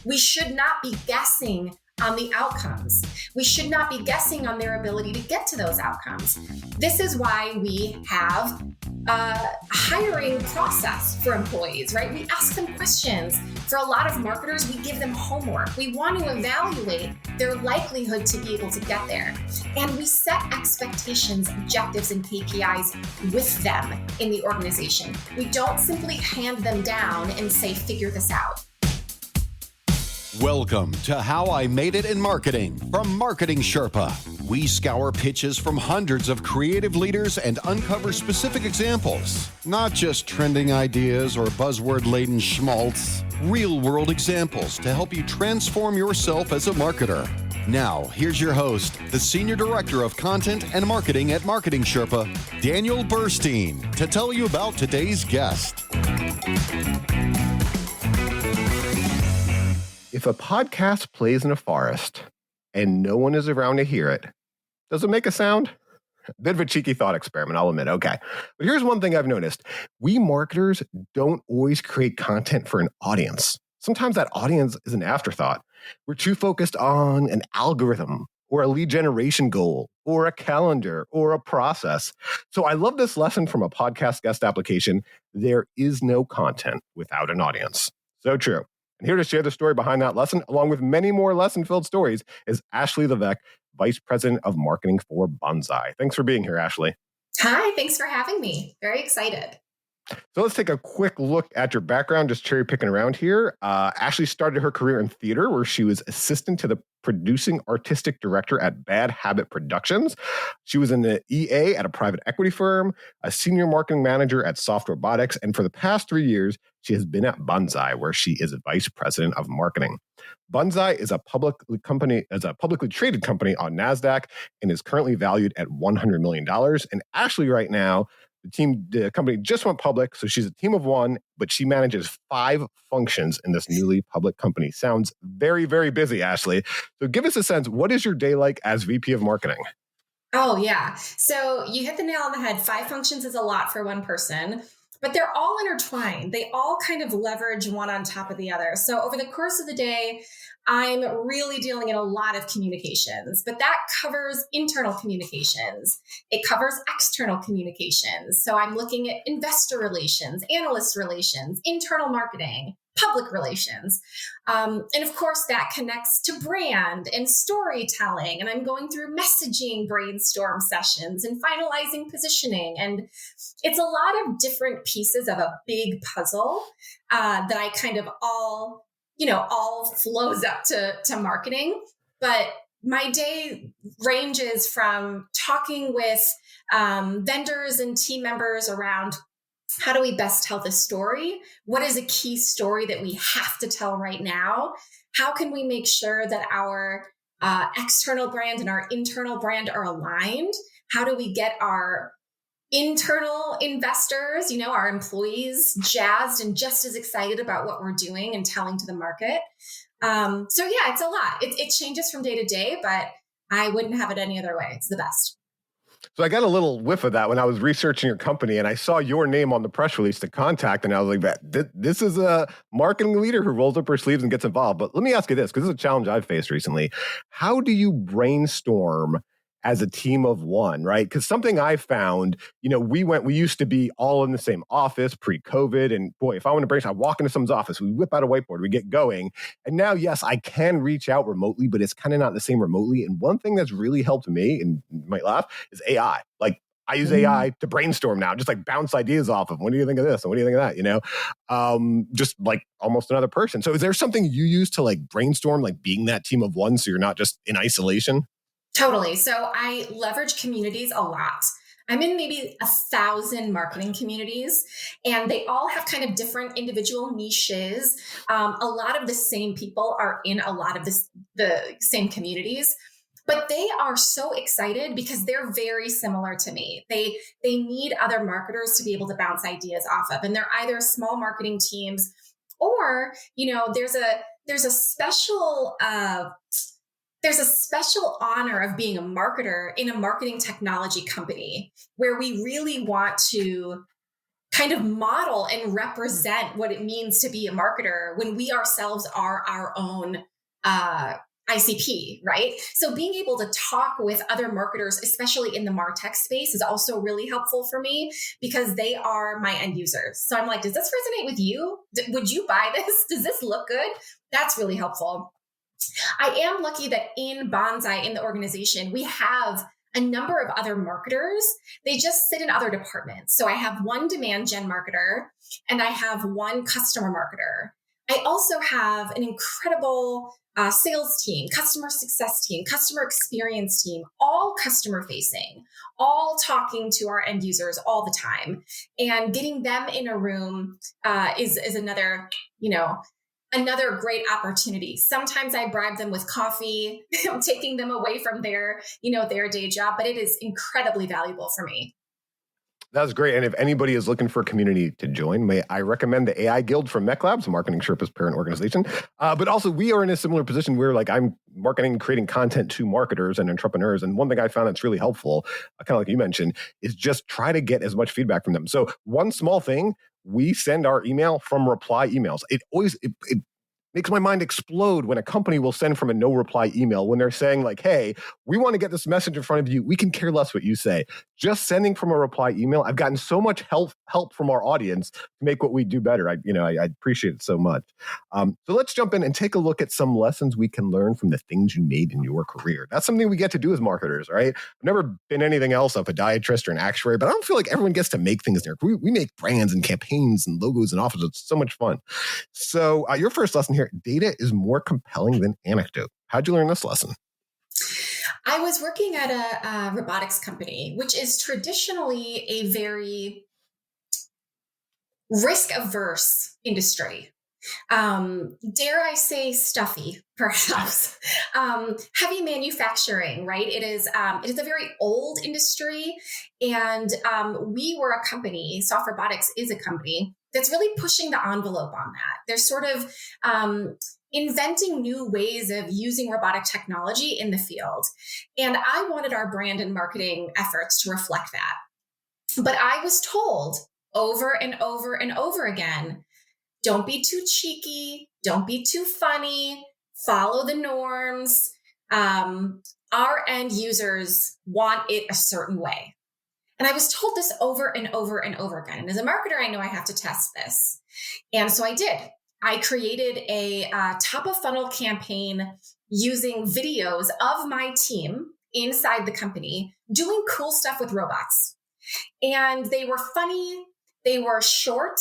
We should not be guessing on the outcomes. We should not be guessing on their ability to get to those outcomes. This is why we have a hiring process for employees, right? We ask them questions. For a lot of marketers, we give them homework. We want to evaluate their likelihood to be able to get there. And we set expectations, objectives, and KPIs with them in the organization. We don't simply hand them down and say, figure this out. Welcome to How I Made It in Marketing from Marketing Sherpa. We scour pitches from hundreds of creative leaders and uncover specific examples, not just trending ideas or buzzword-laden schmaltz, real-world examples to help you transform yourself as a marketer. Now, here's your host, the Senior Director of Content and Marketing at Marketing Sherpa, Daniel Burstein, to tell you about today's guest. If a podcast plays in a forest and no one is around to hear it, does it make a sound? Bit of a cheeky thought experiment, I'll admit. Okay. But here's one thing I've noticed. We marketers don't always create content for an audience. Sometimes that audience is an afterthought. We're too focused on an algorithm or a lead generation goal or a calendar or a process. So I love this lesson from a podcast guest application. There is no content without an audience. So true. And here to share the story behind that lesson, along with many more lesson-filled stories, is Ashley Levesque, Vice President of Marketing for Banzai. Thanks for being here, Ashley. Hi, thanks for having me. Very excited. So let's take a quick look at your background, just cherry picking around here. Ashley started her career in theater, where she was assistant to the producing artistic director at Bad Habit Productions. She was an EA at a private equity firm, a senior marketing manager at Soft Robotics, and for the past 3 years, she has been at Banzai, where she is a vice president of marketing. Banzai is a publicly traded company on NASDAQ and is currently valued at $100 million. And Ashley right now, the company just went public, so she's a team of one, but she manages 5 functions in this newly public company. Sounds very, very busy, Ashley. So give us a sense, what is your day like as VP of Marketing? Oh, yeah. So you hit the nail on the head. 5 functions is a lot for one person, but they're all intertwined. They all kind of leverage one on top of the other. So over the course of the day, I'm really dealing in a lot of communications, but that covers internal communications. It covers external communications. So I'm looking at investor relations, analyst relations, internal marketing, public relations. And of course, that connects to brand and storytelling. And I'm going through messaging brainstorm sessions and finalizing positioning. And it's a lot of different pieces of a big puzzle that I kind of all flows up to marketing. But my day ranges from talking with vendors and team members around how do we best tell this story? What is a key story that we have to tell right now? How can we make sure that our external brand and our internal brand are aligned? How do we get our internal investors, our employees, jazzed and just as excited about what we're doing and telling to the market? So yeah, it's a lot. It changes from day to day, but I wouldn't have it any other way. It's the best. So I got a little whiff of that when I was researching your company, and I saw your name on the press release to contact, and I was like, this is a marketing leader who rolls up her sleeves and gets involved. But let me ask you this, because this is a challenge I've faced recently. How do you brainstorm as a team of one, right? Because something I found, we used to be all in the same office pre-COVID. And boy, if I want to brainstorm, I walk into someone's office, we whip out a whiteboard, we get going. And now, yes, I can reach out remotely, but it's kind of not the same remotely. And one thing that's really helped me, and you might laugh, is AI. Like I use AI to brainstorm now, just like bounce ideas off of, what do you think of this? And what do you think of that? Just like almost another person. So is there something you use to like brainstorm, like being that team of one so you're not just in isolation? Totally. So I leverage communities a lot. I'm in maybe 1,000 marketing communities, and they all have kind of different individual niches. A lot of the same people are in a lot of the same communities, but they are so excited because they're very similar to me. They need other marketers to be able to bounce ideas off of, and they're either small marketing teams or, there's a special honor of being a marketer in a marketing technology company where we really want to kind of model and represent what it means to be a marketer when we ourselves are our own ICP, right? So being able to talk with other marketers, especially in the MarTech space, is also really helpful for me because they are my end users. So I'm like, does this resonate with you? Would you buy this? Does this look good? That's really helpful. I am lucky that in Banzai, in the organization, we have a number of other marketers. They just sit in other departments. So I have one demand gen marketer and I have one customer marketer. I also have an incredible sales team, customer success team, customer experience team, all customer facing, all talking to our end users all the time. And getting them in a room is another, another great opportunity. Sometimes I bribe them with coffee. I'm taking them away from their day job, but it is incredibly valuable for me. That's great. And if anybody is looking for a community to join, may I recommend the AI Guild from Mech Labs, Marketing Sherpa's parent organization. But also we are in a similar position where I'm marketing, creating content to marketers and entrepreneurs. And one thing I found that's really helpful, kind of like you mentioned, is just try to get as much feedback from them. So one small thing, we send our email from reply emails. It makes my mind explode when a company will send from a no reply email when they're saying like, hey, we want to get this message in front of you. We can care less what you say. Just sending from a reply email. I've gotten so much help from our audience to make what we do better. I appreciate it so much. So let's jump in and take a look at some lessons we can learn from the things you made in your career. That's something we get to do as marketers, right? I've never been anything else, a podiatrist or an actuary, but I don't feel like everyone gets to make things there. We make brands and campaigns and logos and offers. It's so much fun. So your first lesson here, data is more compelling than anecdote. How'd you learn this lesson? I was working at a robotics company, which is traditionally a very risk-averse industry. Dare I say stuffy, perhaps. Heavy manufacturing, right? It is a very old industry. And we were a company, Soft Robotics is a company that's really pushing the envelope on that. They're sort of inventing new ways of using robotic technology in the field. And I wanted our brand and marketing efforts to reflect that. But I was told over and over and over again, don't be too cheeky, don't be too funny, follow the norms. Our end users want it a certain way. And I was told this over and over and over again. And as a marketer, I know I have to test this. And so I did. I created a top of funnel campaign using videos of my team inside the company doing cool stuff with robots. And they were funny, they were short,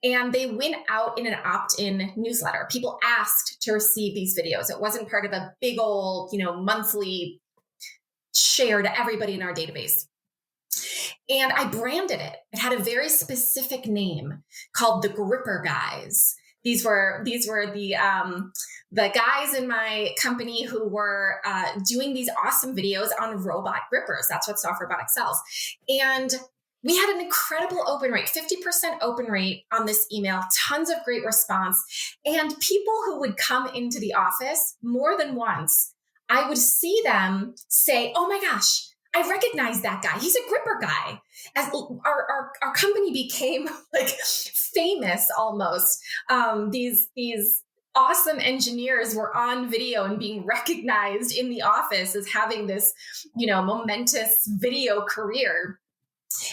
and they went out in an opt-in newsletter. People asked to receive these videos. It wasn't part of a big old, monthly share to everybody in our database. And I branded it. It had a very specific name called the Gripper Guys. These were the guys in my company who were doing these awesome videos on robot grippers. That's what Soft Robotics sells. And we had an incredible open rate, 50% open rate on this email, tons of great response. And people who would come into the office more than once, I would see them say, oh my gosh, I recognize that guy. He's a gripper guy. As our company became like famous almost. These awesome engineers were on video and being recognized in the office as having this, momentous video career.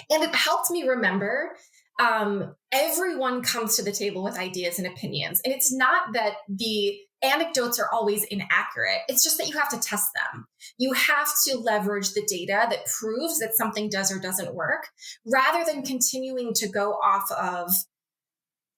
And it helped me remember everyone comes to the table with ideas and opinions. And it's not that the anecdotes are always inaccurate. It's just that you have to test them. You have to leverage the data that proves that something does or doesn't work rather than continuing to go off of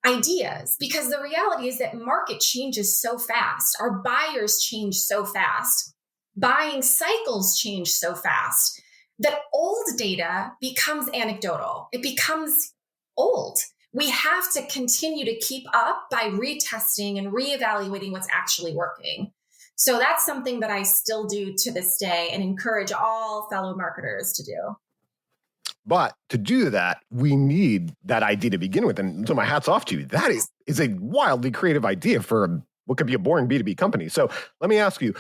ideas. Because the reality is that market changes so fast. Our buyers change so fast. Buying cycles change so fast that old data becomes anecdotal. It becomes old. We have to continue to keep up by retesting and reevaluating what's actually working. So that's something that I still do to this day and encourage all fellow marketers to do. But to do that, we need that idea to begin with. And so my hat's off to you. That is a wildly creative idea for what could be a boring B2B company. So let me ask you,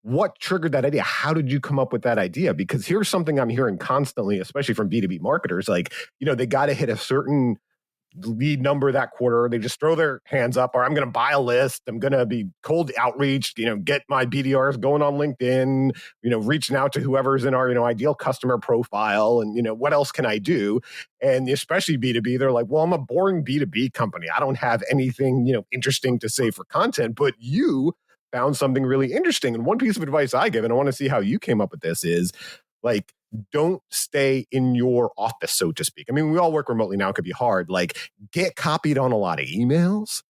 what triggered that idea? How did you come up with that idea? Because here's something I'm hearing constantly, especially from B2B marketers, they got to hit a certain lead number that quarter. They just throw their hands up, or I'm going to buy a list. I'm going to be cold outreach, get my BDRs going on LinkedIn, reaching out to whoever's in our, ideal customer profile. And, what else can I do? And especially B2B, they're like, well, I'm a boring B2B company. I don't have anything, interesting to say for content, but you found something really interesting. And one piece of advice I give, and I want to see how you came up with this, is like, don't stay in your office, so to speak. I mean, we all work remotely now. It could be hard. Like, get copied on a lot of emails,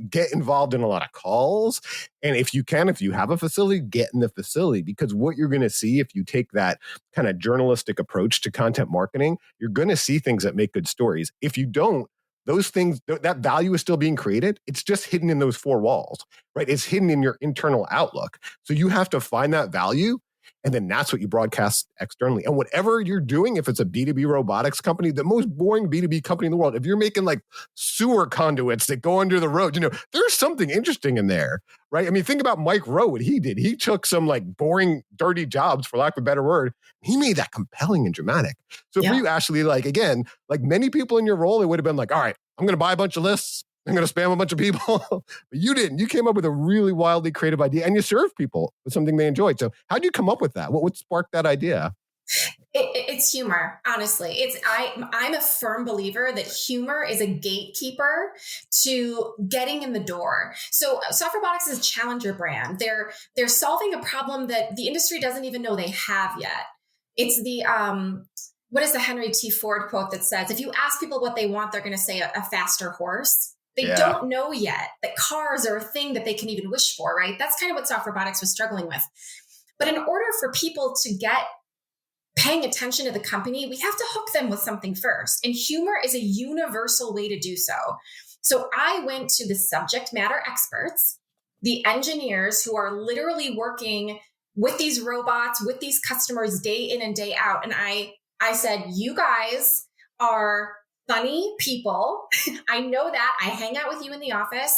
get involved in a lot of calls. And if you have a facility, get in the facility, because what you're going to see if you take that kind of journalistic approach to content marketing, you're going to see things that make good stories. If you don't, those things, that value is still being created. It's just hidden in those four walls, right? It's hidden in your internal outlook. So you have to find that value. And then that's what you broadcast externally. And whatever you're doing, if it's a B2B robotics company, the most boring B2B company in the world, if you're making like sewer conduits that go under the road, there's something interesting in there, right? I mean, think about Mike Rowe, what he did. He took some like boring, dirty jobs, for lack of a better word. He made that compelling and dramatic. So for you, Ashley, like, again, like many people in your role, it would have been like, all right, I'm going to buy a bunch of lists. I'm going to spam a bunch of people. But you didn't. You came up with a really wildly creative idea, and you served people with something they enjoyed. So how did you come up with that? What would spark that idea? It's humor, honestly. I'm a firm believer that humor is a gatekeeper to getting in the door. So Soft Robotics is a challenger brand. They're solving a problem that the industry doesn't even know they have yet. It's the what is the Henry T. Ford quote that says, if you ask people what they want, they're going to say a faster horse. They don't know yet that cars are a thing that they can even wish for, right? That's kind of what Soft Robotics was struggling with. But in order for people to get paying attention to the company, we have to hook them with something first. And humor is a universal way to do so. So I went to the subject matter experts, the engineers who are literally working with these robots, with these customers day in and day out. And I said, you guys are funny people. I know that. I hang out with you in the office.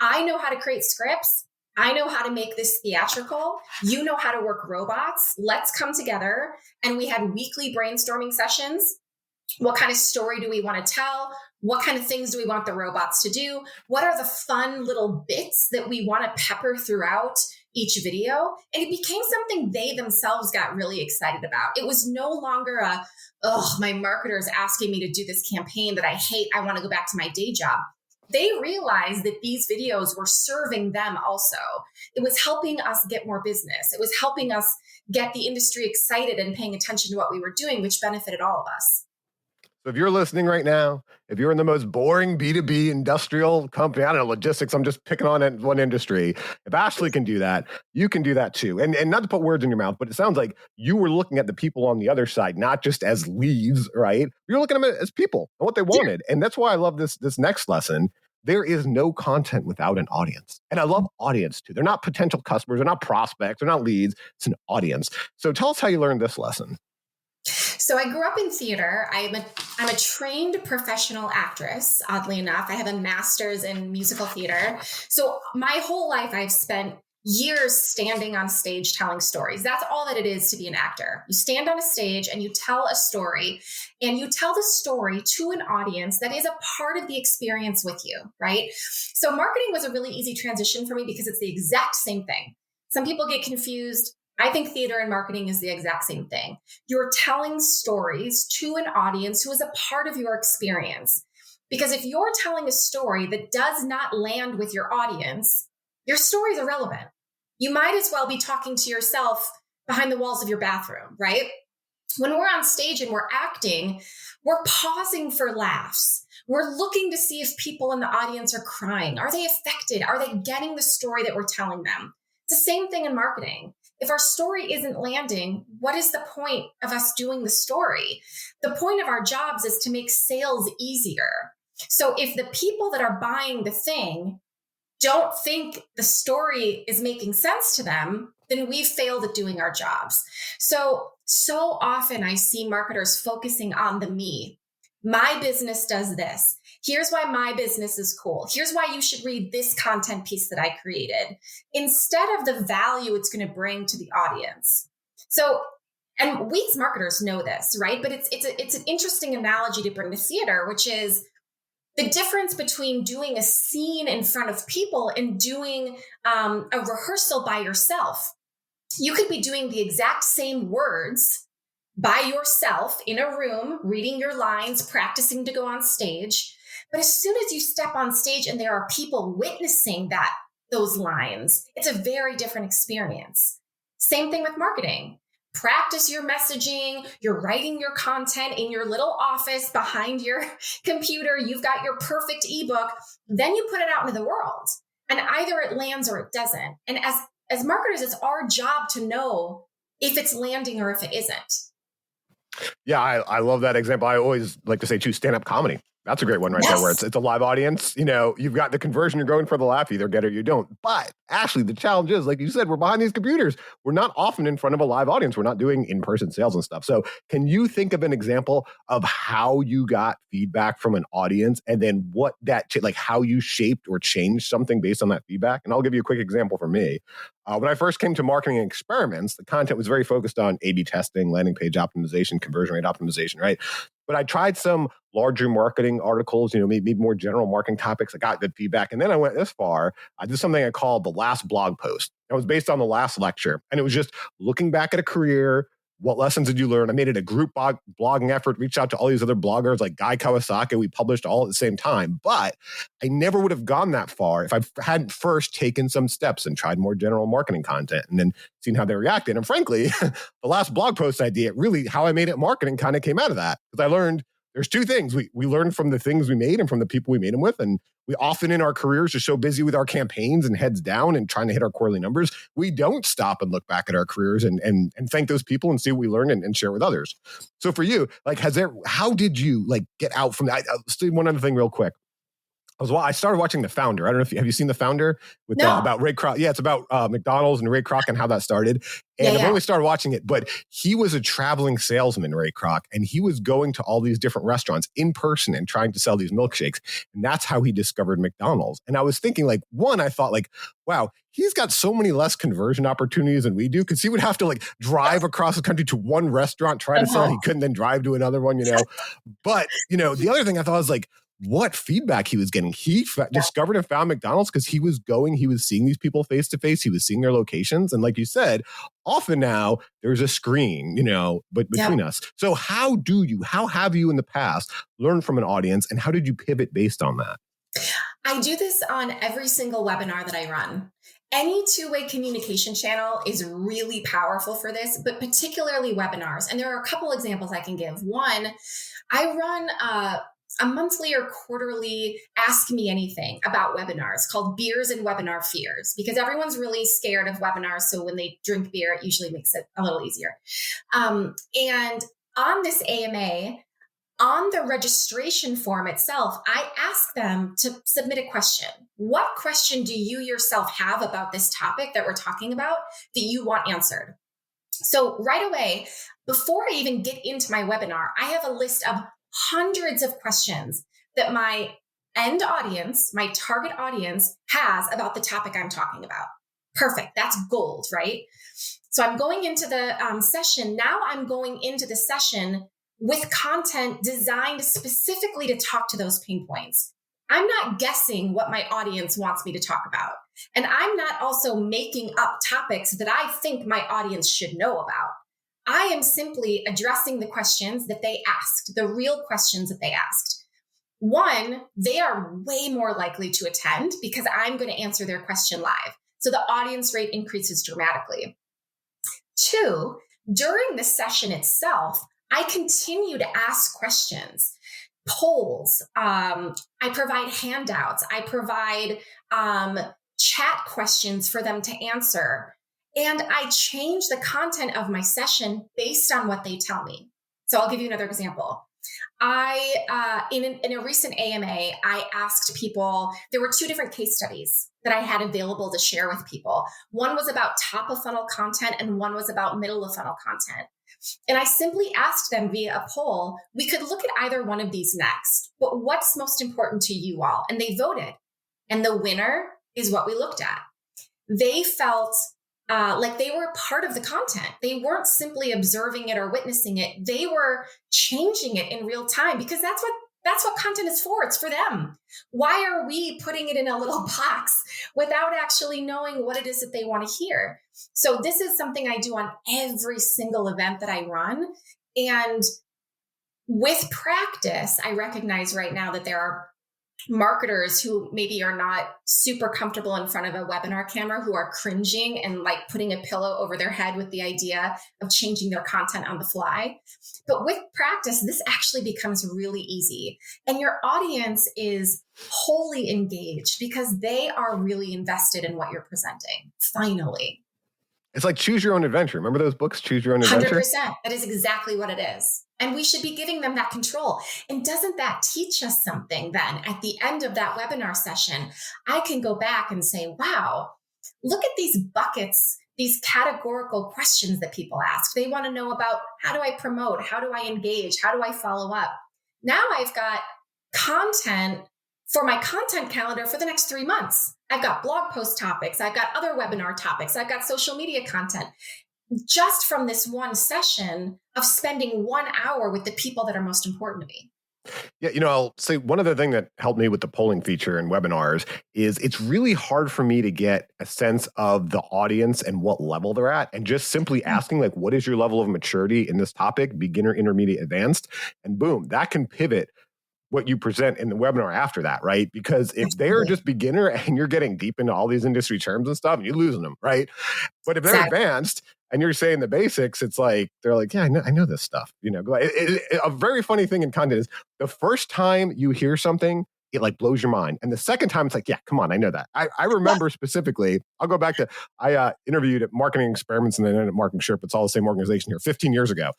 I know how to create scripts. I know how to make this theatrical. You know how to work robots. Let's come together. And we had weekly brainstorming sessions. What kind of story do we want to tell? What kind of things do we want the robots to do? What are the fun little bits that we want to pepper throughout each video? And it became something they themselves got really excited about. It was no longer my marketer's asking me to do this campaign that I hate. I want to go back to my day job. They realized that these videos were serving them also. It was helping us get more business. It was helping us get the industry excited and paying attention to what we were doing, which benefited all of us. So if you're listening right now, if you're in the most boring B2B industrial company, I don't know, logistics, I'm just picking on one industry. If Ashley can do that, you can do that too. And not to put words in your mouth, but it sounds like you were looking at the people on the other side, not just as leads, right? You're looking at them as people and what they wanted. And that's why I love this next lesson. There is no content without an audience. And I love audience too. They're not potential customers. They're not prospects. They're not leads. It's an audience. So tell us how you learned this lesson. So I grew up in theater. I'm a trained professional actress, oddly enough. I have a master's in musical theater. So my whole life I've spent years standing on stage telling stories. That's all that it is to be an actor. You stand on a stage and you tell a story, and you tell the story to an audience that is a part of the experience with you, right? So marketing was a really easy transition for me because it's the exact same thing. Some people get confused. I think theater and marketing is the exact same thing. You're telling stories to an audience who is a part of your experience. Because if you're telling a story that does not land with your audience, your story is irrelevant. You might as well be talking to yourself behind the walls of your bathroom, right? When we're on stage and we're acting, we're pausing for laughs. We're looking to see if people in the audience are crying. Are they affected? Are they getting the story that we're telling them? It's the same thing in marketing. If our story isn't landing, what is the point of us doing the story? The point of our jobs is to make sales easier. So if the people that are buying the thing don't think the story is making sense to them, then we've failed at doing our jobs. So often I see marketers focusing on the me. My business does this. Here's why my business is cool. Here's why you should read this content piece that I created, instead of the value it's going to bring to the audience. So, and we as marketers know this, right? But it's an interesting analogy to bring to theater, which is The difference between doing a scene in front of people and doing a rehearsal by yourself. You could be doing the exact same words by yourself in a room, reading your lines, practicing to go on stage. But as soon as you step on stage and there are people witnessing those lines, it's a very different experience. Same thing with marketing. Practice your messaging. You're writing your content in your little office behind your computer. You've got your perfect ebook. Then you put it out into the world, and either it lands or it doesn't. And as marketers, it's our job to know if it's landing or if it isn't. Yeah, I love that example. I always like to say, choose stand-up comedy. That's a great one right there, where it's a live audience. You've got the conversion, you're going for the laugh, either get it or you don't. But actually, the challenge is, like you said, we're behind these computers. We're not often in front of a live audience. We're not doing in-person sales and stuff. So can you think of an example of how you got feedback from an audience and then what how you shaped or changed something based on that feedback? And I'll give you a quick example for me. When I first came to marketing experiments, the content was very focused on A/B testing, landing page optimization, conversion rate optimization, right? But I tried some larger marketing articles, maybe more general marketing topics. I got good feedback. And then I went this far. I did something I called the last blog post. It was based on the last lecture. And it was just looking back at a career. What lessons did you learn? I made it a group blogging effort, reached out to all these other bloggers like Guy Kawasaki. We published all at the same time. But I never would have gone that far if I hadn't first taken some steps and tried more general marketing content and then seen how they reacted. And frankly, the last blog post idea, really how I made it marketing kind of came out of that. Because I learned there's two things. We learned from the things we made and from the people we made them with. And we often in our careers are so busy with our campaigns and heads down and trying to hit our quarterly numbers, we don't stop and look back at our careers and thank those people and see what we learned and share with others. So for you, how did you get out from that? Let's do one other thing real quick. I started watching The Founder. I don't know have you seen The Founder with about Ray Kroc? Yeah, it's about McDonald's and Ray Kroc and how that started. And I've only started watching it, but he was a traveling salesman, Ray Kroc, and he was going to all these different restaurants in person and trying to sell these milkshakes. And that's how he discovered McDonald's. And I was thinking, I thought wow, he's got so many less conversion opportunities than we do, because he would have to drive across the country to one restaurant, try to sell. He couldn't then drive to another one, But, the other thing I thought was what feedback he was getting. He discovered and found McDonald's because he was seeing these people face to face. He was seeing their locations. And like you said, often now there's a screen, but between us. So how have you in the past learned from an audience, and how did you pivot based on that? I do this on every single webinar that I run. Any two-way communication channel is really powerful for this, but particularly webinars. And there are a couple examples I can give. One, I run a monthly or quarterly Ask Me Anything about webinars called Beers and Webinar Fears, because everyone's really scared of webinars. So when they drink beer, it usually makes it a little easier. And on this AMA, on the registration form itself, I ask them to submit a question. What question do you yourself have about this topic that we're talking about that you want answered? So right away, before I even get into my webinar, I have a list of hundreds of questions that my end audience, my target audience, has about the topic I'm talking about. Perfect. That's gold, right? So I'm going into the session. Now I'm going into the session with content designed specifically to talk to those pain points. I'm not guessing what my audience wants me to talk about. And I'm not also making up topics that I think my audience should know about. I am simply addressing the questions that they asked, the real questions that they asked. One, they are way more likely to attend because I'm going to answer their question live. So the audience rate increases dramatically. Two, during the session itself, I continue to ask questions, polls. I provide handouts. I provide chat questions for them to answer. And I change the content of my session based on what they tell me. So I'll give you another example. In a recent AMA, I asked people, there were two different case studies that I had available to share with people. One was about top of funnel content and one was about middle of funnel content. And I simply asked them via a poll, we could look at either one of these next, but what's most important to you all? And they voted. And the winner is what we looked at. They felt like they were part of the content. They weren't simply observing it or witnessing it. They were changing it in real time because that's That's what content is for. It's for them. Why are we putting it in a little box without actually knowing what it is that they want to hear? So this is something I do on every single event that I run. And with practice, I recognize right now that there are marketers who maybe are not super comfortable in front of a webinar camera, who are cringing and like putting a pillow over their head with the idea of changing their content on the fly. But with practice, this actually becomes really easy. And your audience is wholly engaged because they are really invested in what you're presenting. Finally. It's like Choose Your Own Adventure. Remember those books, Choose Your Own Adventure? 100%. That is exactly what it is. And we should be giving them that control. And doesn't that teach us something then? At the end of that webinar session, I can go back and say, wow, look at these buckets, these categorical questions that people ask. They want to know about, how do I promote? How do I engage? How do I follow up? Now I've got content for my content calendar for the next 3 months. I've got blog post topics. I've got other webinar topics. I've got social media content. Just from this one session of spending 1 hour with the people that are most important to me. Yeah, I'll say one other thing that helped me with the polling feature in webinars is it's really hard for me to get a sense of the audience and what level they're at. And just simply asking, like, what is your level of maturity in this topic, beginner, intermediate, advanced? And boom, that can pivot what you present in the webinar after that, right? Because if they're just beginner and you're getting deep into all these industry terms and stuff, you're losing them, right? But if they're advanced and you're saying the basics, it's like, they're like, yeah, I know this stuff. A very funny thing in content is the first time you hear something, it like blows your mind. And the second time it's like, yeah, come on, I know that. I remember specifically, I'll go back to, I interviewed at Marketing Experiments and then at Marketing Sherpa. It's all the same organization here 15 years ago.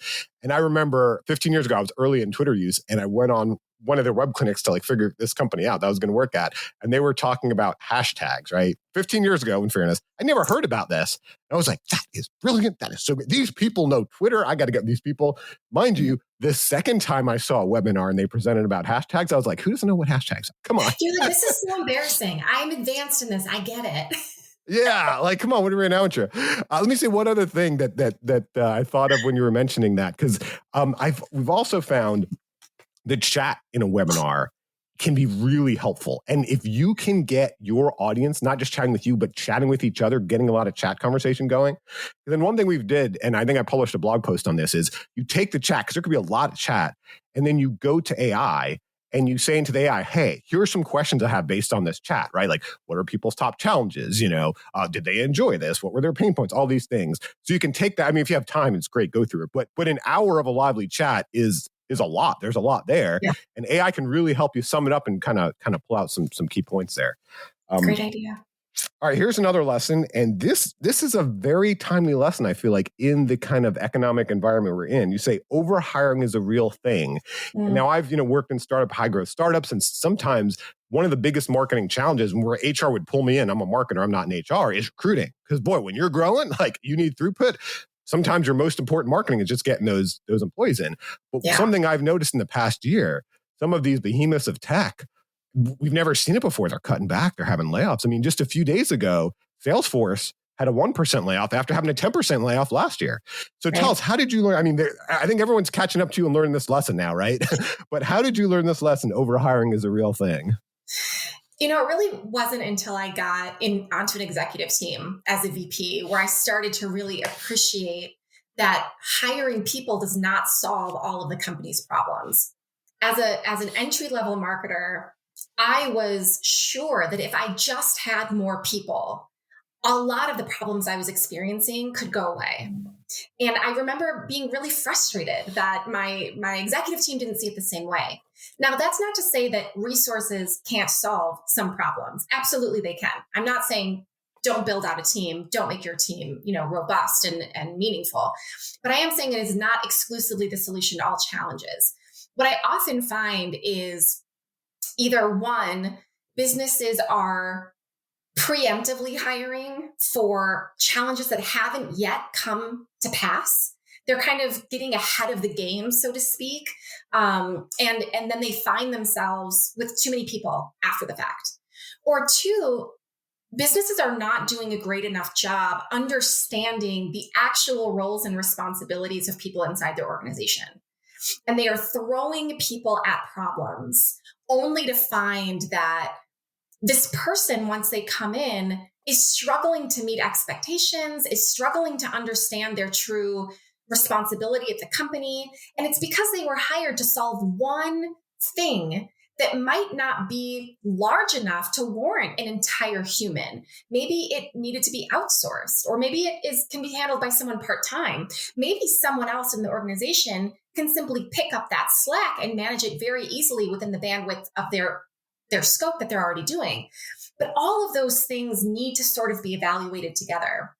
And I remember 15 years ago, I was early in Twitter use and I went on one of their web clinics to like figure this company out that I was going to work at. And they were talking about hashtags, right? 15 years ago, in fairness, I never heard about this. And I was like, that is brilliant. That is so good. These people know Twitter. I got to get these people. Mind you, the second time I saw a webinar and they presented about hashtags, I was like, who doesn't know what hashtags are? Come on. You're like, this is so embarrassing. I'm advanced in this. I get it. Yeah, like, come on, what are we announcing? Let me say one other thing that I thought of when you were mentioning that, because we've also found the chat in a webinar can be really helpful. And if you can get your audience, not just chatting with you, but chatting with each other, getting a lot of chat conversation going, then one thing we've did, and I think I published a blog post on this, is you take the chat, because there could be a lot of chat, and then you go to AI and you say into the AI, hey, here are some questions I have based on this chat, right? Like, what are people's top challenges? Did they enjoy this? What were their pain points? All these things. So you can take that. I mean, if you have time, it's great, go through it. But an hour of a lively chat is a lot. There's a lot there. Yeah. And AI can really help you sum it up and kind of pull out some key points there. Great idea. All right, here's another lesson. And this is a very timely lesson, I feel like, in the kind of economic environment we're in. You say overhiring is a real thing. And now I've worked in high growth startups, and sometimes one of the biggest marketing challenges where HR would pull me in, I'm a marketer, I'm not in HR, is recruiting. Because boy, when you're growing, like, you need throughput. Sometimes your most important marketing is just getting those employees in. But something I've noticed in the past year, some of these behemoths of tech, we've never seen it before. They're cutting back. They're having layoffs. I mean, just a few days ago, Salesforce had a 1% layoff after having a 10% layoff last year. So tell us, how did you learn? I mean, I think everyone's catching up to you and learning this lesson now, right? But how did you learn this lesson? Overhiring is a real thing. It really wasn't until I got onto an executive team as a VP where I started to really appreciate that hiring people does not solve all of the company's problems. As an entry-level marketer, I was sure that if I just had more people, a lot of the problems I was experiencing could go away. And I remember being really frustrated that my executive team didn't see it the same way. Now, that's not to say that resources can't solve some problems. Absolutely, they can. I'm not saying don't build out a team, don't make your team, robust and meaningful. But I am saying it is not exclusively the solution to all challenges. What I often find is either one, businesses are preemptively hiring for challenges that haven't yet come to pass. They're kind of getting ahead of the game, so to speak. And then they find themselves with too many people after the fact. Or two, businesses are not doing a great enough job understanding the actual roles and responsibilities of people inside their organization. and they are throwing people at problems only to find that this person, once they come in, is struggling to meet expectations, is struggling to understand their true responsibility at the company. And it's because they were hired to solve one thing that might not be large enough to warrant an entire human. Maybe it needed to be outsourced, or maybe can be handled by someone part-time. Maybe someone else in the organization can simply pick up that slack and manage it very easily within the bandwidth of their scope that they're already doing. But all of those things need to sort of be evaluated together.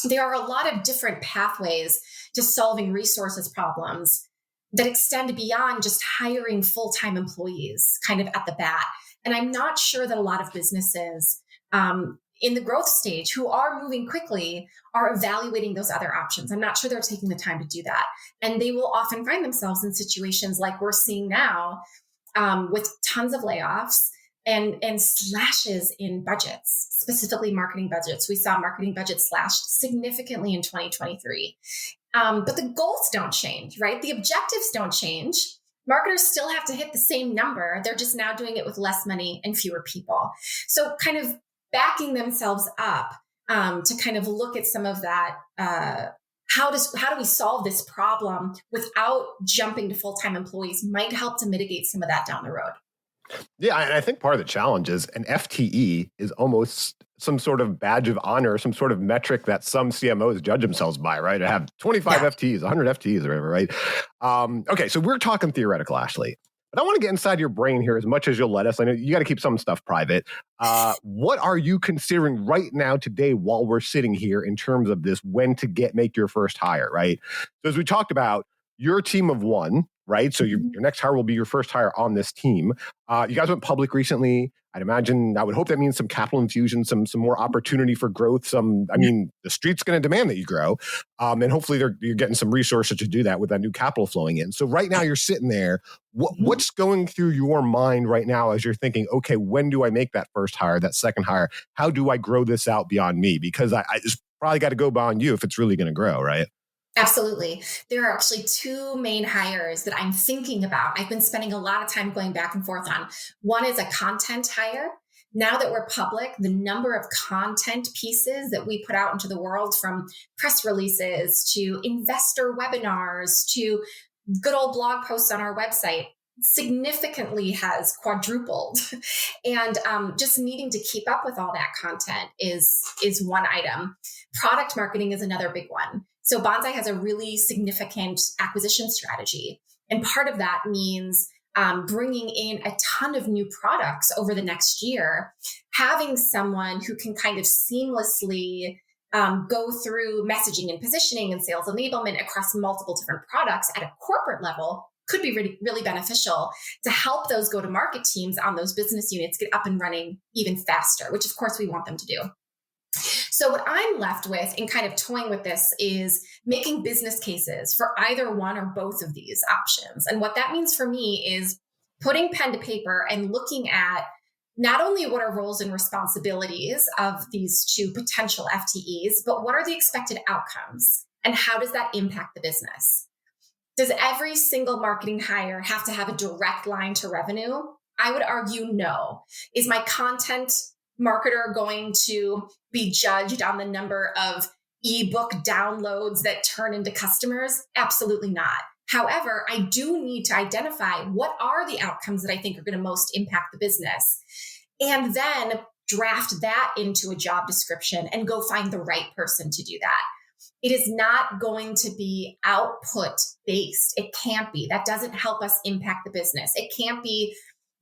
There are a lot of different pathways to solving resources problems that extend beyond just hiring full-time employees kind of at the bat. And I'm not sure that a lot of businesses in the growth stage who are moving quickly are evaluating those other options. I'm not sure they're taking the time to do that. And they will often find themselves in situations like we're seeing now, with tons of layoffs and slashes in budgets, specifically marketing budgets. We saw marketing budgets slashed significantly in 2023. But the goals don't change, right? The objectives don't change. Marketers still have to hit the same number. They're just now doing it with less money and fewer people. So kind of backing themselves up to kind of look at some of that. How do we solve this problem without jumping to full-time employees might help to mitigate some of that down the road. Yeah, and I think part of the challenge is an FTE is almost some sort of badge of honor, some sort of metric that some CMOs judge themselves by, right? I have 25 FTEs, 100 FTEs or whatever, right? Okay, so we're talking theoretical, Ashley. But I want to get inside your brain here as much as you'll let us. I know you got to keep some stuff private. What are you considering right now today while we're sitting here in terms of this, when to make your first hire, right? So as we talked about, you're a team of one, right? So your next hire will be your first hire on this team. You guys went public recently. I would hope that means some capital infusion, some more opportunity for growth. The street's going to demand that you grow. And hopefully you're getting some resources to do that with that new capital flowing in. So right now you're sitting there. What's going through your mind right now as you're thinking, okay, when do I make that first hire, that second hire? How do I grow this out beyond me? Because I just probably got to go beyond you if it's really going to grow, right? Absolutely. There are actually two main hires that I'm thinking about. I've been spending a lot of time going back and forth on. One is a content hire. Now that we're public, the number of content pieces that we put out into the world, from press releases to investor webinars to good old blog posts on our website, significantly has quadrupled. And just needing to keep up with all that content is one item. Product marketing is another big one. So Banzai has a really significant acquisition strategy. And part of that means bringing in a ton of new products over the next year, having someone who can kind of seamlessly go through messaging and positioning and sales enablement across multiple different products at a corporate level could be really, really beneficial to help those go-to-market teams on those business units get up and running even faster, which of course we want them to do. So what I'm left with in kind of toying with this is making business cases for either one or both of these options. And what that means for me is putting pen to paper and looking at not only what are roles and responsibilities of these two potential FTEs, but what are the expected outcomes and how does that impact the business? Does every single marketing hire have to have a direct line to revenue? I would argue no. Is my content marketer going to be judged on the number of ebook downloads that turn into customers? Absolutely not. However, I do need to identify what are the outcomes that I think are going to most impact the business, and then draft that into a job description and go find the right person to do that. It is not going to be output based. It can't be. That doesn't help us impact the business. It can't be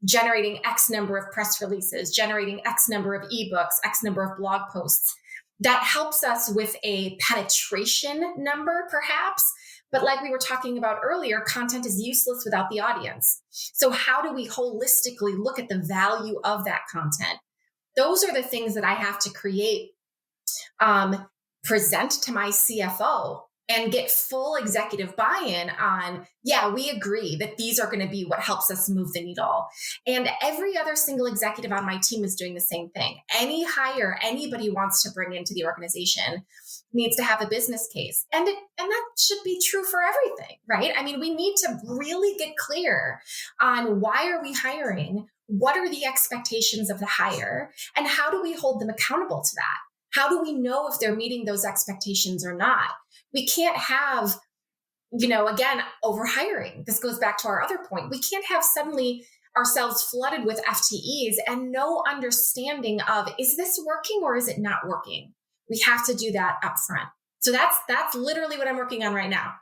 generating X number of press releases, generating X number of ebooks, X number of blog posts. That helps us with a penetration number, perhaps. But like we were talking about earlier, content is useless without the audience. So how do we holistically look at the value of that content? Those are the things that I have to create, present to my CFO, and get full executive buy-in on, yeah, we agree that these are going to be what helps us move the needle. And every other single executive on my team is doing the same thing. Any hire anybody wants to bring into the organization needs to have a business case. And that should be true for everything, right? I mean, we need to really get clear on why are we hiring? What are the expectations of the hire? And how do we hold them accountable to that? How do we know if they're meeting those expectations or not? We can't have, again, overhiring. This goes back to our other point. We can't have suddenly ourselves flooded with FTEs and no understanding of, is this working or is it not working? We have to do that up front. So that's literally what I'm working on right now.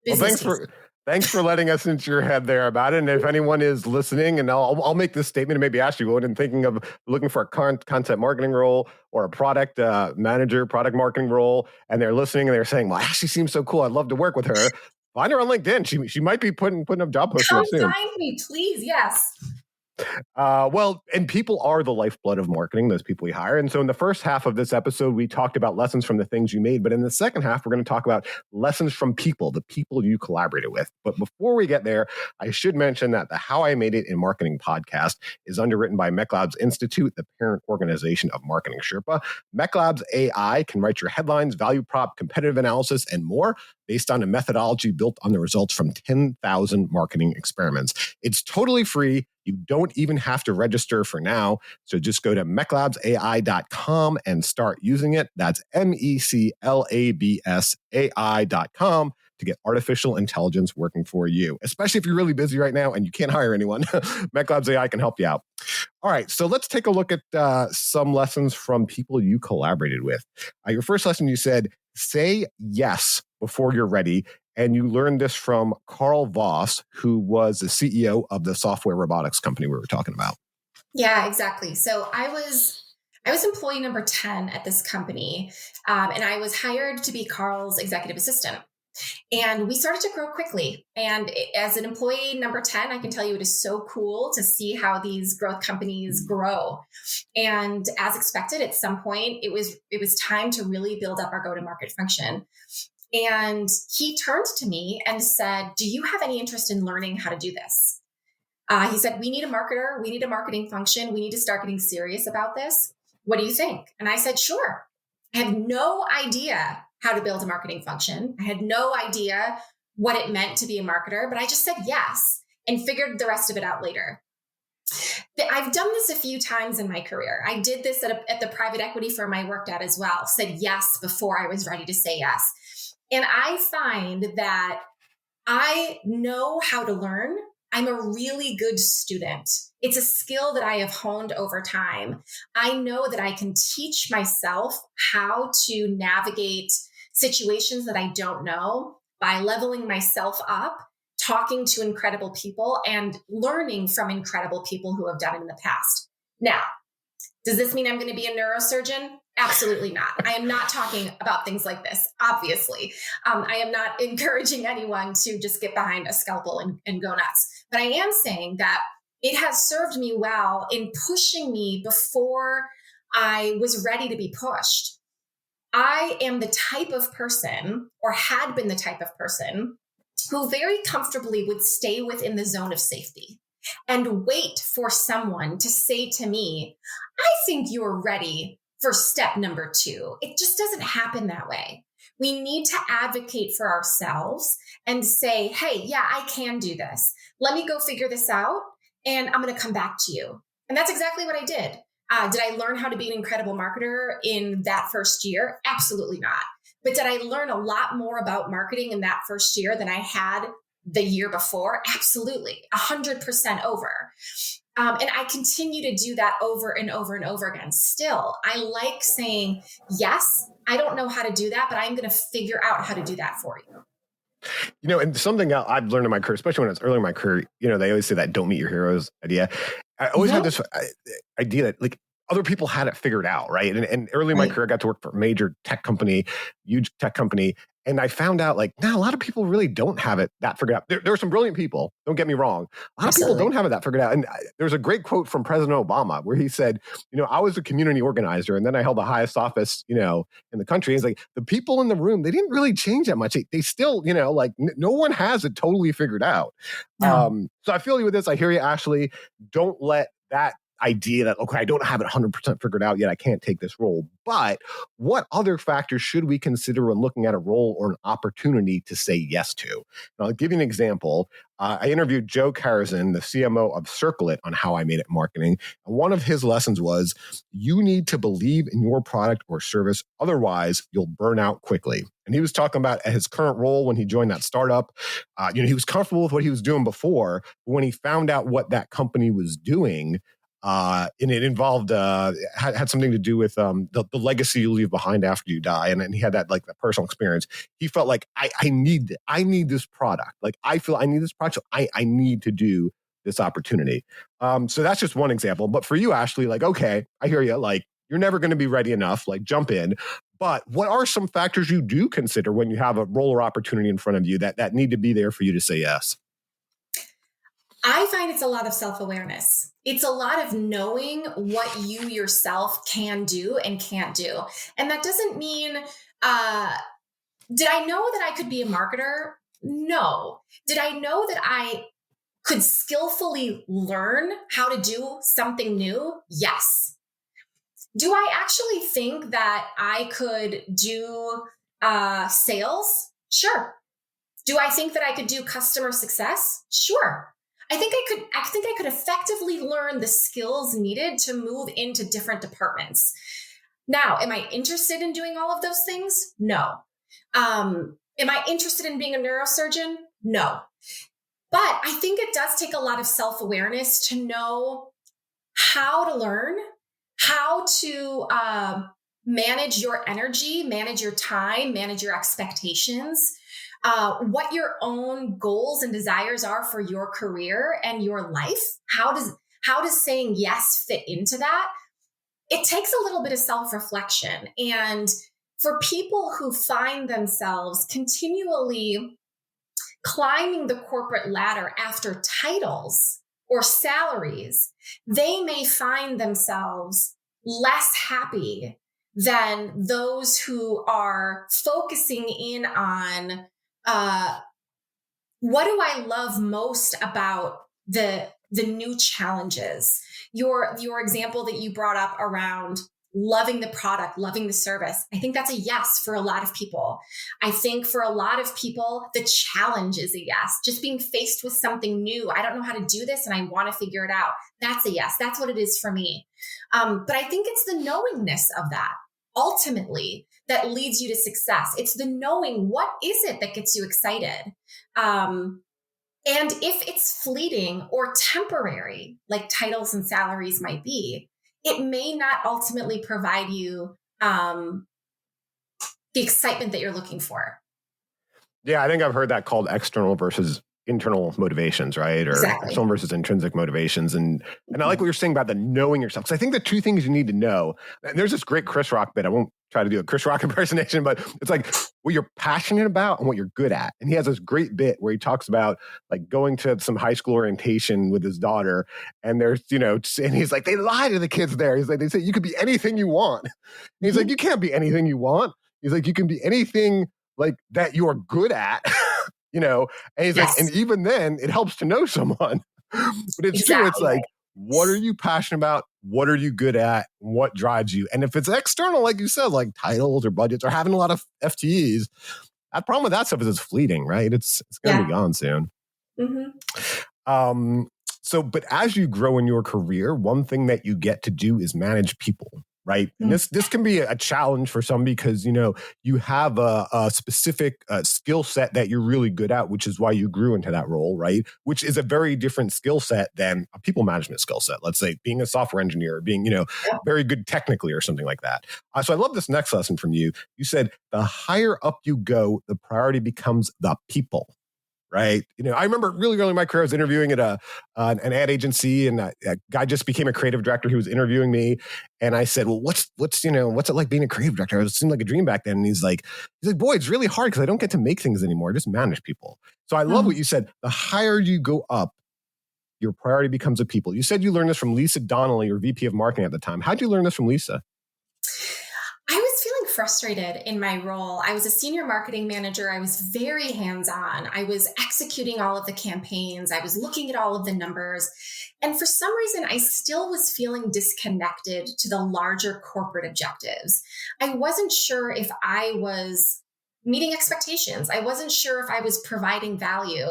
Thanks for letting us into your head there about it. And if anyone is listening, and I'll make this statement and maybe ask you what, and thinking of looking for a content marketing role or a product manager, product marketing role, and they're listening and they're saying, well, she seems so cool. I'd love to work with her. Find her on LinkedIn. She might be putting up job postings soon. Find me, please. Yes. And people are the lifeblood of marketing, those people we hire. And so in the first half of this episode, we talked about lessons from the things you made. But in the second half, we're going to talk about lessons from people, the people you collaborated with. But before we get there, I should mention that the How I Made It in Marketing podcast is underwritten by MECLabs Institute, the parent organization of Marketing Sherpa. MECLabs AI can write your headlines, value prop, competitive analysis, and more based on a methodology built on the results from 10,000 marketing experiments. It's totally free. You don't even have to register for now. So just go to meclabsai.com and start using it. That's MECLABSAI.com to get artificial intelligence working for you, especially if you're really busy right now and you can't hire anyone. MECLabs AI can help you out. All right, so let's take a look at some lessons from people you collaborated with. Your first lesson, you said, say yes before you're ready. And you learned this from Carl Voss, who was the CEO of the software robotics company we were talking about. Yeah, exactly. So I was employee number 10 at this company, and I was hired to be Carl's executive assistant. And we started to grow quickly. And as an employee number 10, I can tell you it is so cool to see how these growth companies grow. And as expected, at some point, it was time to really build up our go-to-market function. And he turned to me and said, do you have any interest in learning how to do this? He said, we need a marketer. We need a marketing function. We need to start getting serious about this. What do you think? And I said, sure. I have no idea how to build a marketing function. I had no idea what it meant to be a marketer, but I just said yes and figured the rest of it out later. I've done this a few times in my career. I did this at the private equity firm I worked at as well, said yes before I was ready to say yes. And I find that I know how to learn. I'm a really good student. It's a skill that I have honed over time. I know that I can teach myself how to navigate situations that I don't know by leveling myself up, talking to incredible people, and learning from incredible people who have done it in the past. Now, does this mean I'm going to be a neurosurgeon? Absolutely not. I am not talking about things like this, obviously. I am not encouraging anyone to just get behind a scalpel and go nuts. But I am saying that it has served me well in pushing me before I was ready to be pushed. I am the type of person, or had been the type of person, who very comfortably would stay within the zone of safety and wait for someone to say to me, I think you're ready for step number 2. It just doesn't happen that way. We need to advocate for ourselves and say, hey, yeah, I can do this. Let me go figure this out, and I'm going to come back to you. And that's exactly what I did. Did I learn how to be an incredible marketer in that first year? Absolutely not. But did I learn a lot more about marketing in that first year than I had the year before? Absolutely. 100% over. And I continue to do that over and over and over again. Still, I like saying, yes, I don't know how to do that, but I'm going to figure out how to do that for you. And something I've learned in my career, especially when I was early in my career, they always say that don't meet your heroes idea. I always had this idea that other people had it figured out, right? And early in my career, I got to work for a major tech company, huge tech company. And I found out like, now a lot of people really don't have it that figured out. There are some brilliant people, don't get me wrong. A lot of people don't have it that figured out. And there's a great quote from President Obama where he said, I was a community organizer and then I held the highest office, in the country. He's like, the people in the room, they didn't really change that much. They still, no one has it totally figured out. No. So I feel you with this. I hear you, Ashley. Don't let that idea that, okay, I don't have it 100% figured out yet, I can't take this role. But what other factors should we consider when looking at a role or an opportunity to say yes to? And I'll give you an example. I interviewed Joe Carrison, the CMO of Circle It, on how I made it marketing. And one of his lessons was, you need to believe in your product or service, otherwise you'll burn out quickly. And he was talking about his current role when he joined that startup. He was comfortable with what he was doing before, but when he found out what that company was doing, and it involved had something to do with the legacy you leave behind after you die, and he had that like that personal experience. He felt like I need this product. Like I feel I need this product. So I need to do this opportunity. So that's just one example. But for you, Ashley, like okay, I hear you. Like you're never going to be ready enough. Like jump in. But what are some factors you do consider when you have a role or opportunity in front of you that need to be there for you to say yes? I find it's a lot of self-awareness. It's a lot of knowing what you yourself can do and can't do. And that doesn't mean, did I know that I could be a marketer? No. Did I know that I could skillfully learn how to do something new? Yes. Do I actually think that I could do sales? Sure. Do I think that I could do customer success? Sure. I think I could effectively learn the skills needed to move into different departments. Now, am I interested in doing all of those things? No. Am I interested in being a neurosurgeon? No. But I think it does take a lot of self-awareness to know how to learn, how to manage your energy, manage your time, manage your expectations, what your own goals and desires are for your career and your life. How does saying yes fit into that? It takes a little bit of self-reflection. And for people who find themselves continually climbing the corporate ladder after titles or salaries, they may find themselves less happy than those who are focusing in on what do I love most about the new challenges? Your example that you brought up around loving the product, loving the service. I think that's a yes for a lot of people. I think for a lot of people, the challenge is a yes. Just being faced with something new. I don't know how to do this and I want to figure it out. That's a yes. That's what it is for me. But I think it's the knowingness of that ultimately that leads you to success. It's the knowing what is it that gets you excited. And if it's fleeting or temporary, like titles and salaries might be, it may not ultimately provide you the excitement that you're looking for. Yeah, I think I've heard that called external versus internal motivations, right? Or exactly. External versus intrinsic motivations. And I like what you're saying about the knowing yourself. Because I think the two things you need to know, and there's this great Chris Rock bit. I won't try to do a Chris Rock impersonation, but it's like what you're passionate about and what you're good at. And he has this great bit where he talks about like going to some high school orientation with his daughter. And there's, and he's like, they lie to the kids there. He's like, they say you could be anything you want. And he's like, you can't be anything you want. He's like, you can be anything like that you're good at. And he's like, and even then it helps to know someone. But it's true. It's like, what are you passionate about? What are you good at? What drives you? And if it's external, like you said, like titles or budgets or having a lot of FTEs, that problem with that stuff is it's fleeting, right? It's going to be gone soon. Mm-hmm. But as you grow in your career, one thing that you get to do is manage people. Right. And this can be a challenge for some because, you have a specific skill set that you're really good at, which is why you grew into that role. Right. Which is a very different skill set than a people management skill set. Let's say being a software engineer, being, very good technically or something like that. So I love this next lesson from you. You said the higher up you go, the priority becomes the people. right? I remember really early in my career, I was interviewing at an ad agency, and a guy just became a creative director. He was interviewing me, and I said, "Well, what's it like being a creative director?" It seemed like a dream back then. And he's like, "Boy, it's really hard because I don't get to make things anymore. I just manage people." So I love what you said. The higher you go up, your priority becomes the people. You said you learned this from Lisa Donnelly, your VP of marketing at the time. How'd you learn this from Lisa? I was feeling frustrated in my role. I was a senior marketing manager. I was very hands-on. I was executing all of the campaigns. I was looking at all of the numbers. And for some reason, I still was feeling disconnected to the larger corporate objectives. I wasn't sure if I was meeting expectations. I wasn't sure if I was providing value.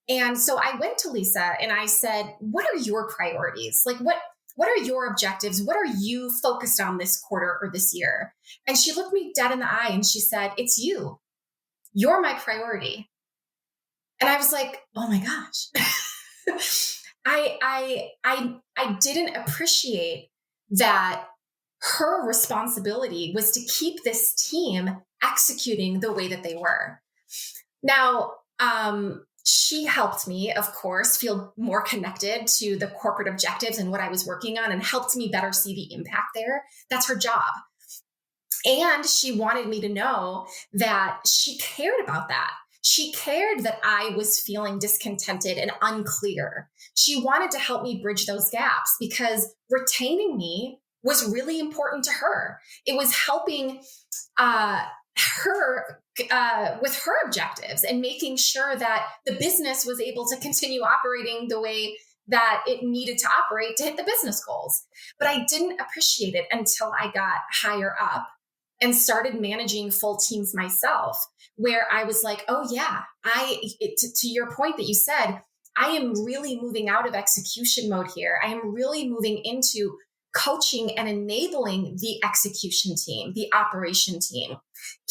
And so I went to Lisa and I said, what are your priorities? Like, what are your objectives? What are you focused on this quarter or this year? And she looked me dead in the eye and she said, it's you. You're my priority. And I was like, oh my gosh. I didn't appreciate that her responsibility was to keep this team executing the way that they were. Now, she helped me, of course, feel more connected to the corporate objectives and what I was working on, and helped me better see the impact there. That's her job. And she wanted me to know that she cared about that. She cared that I was feeling discontented and unclear. She wanted to help me bridge those gaps because retaining me was really important to her. It was helping her with her objectives and making sure that the business was able to continue operating the way that it needed to operate to hit the business goals. But I didn't appreciate it until I got higher up and started managing full teams myself, where I was like, oh yeah, to your point that you said, I am really moving out of execution mode here. I am really moving into coaching and enabling the execution team, the operation team,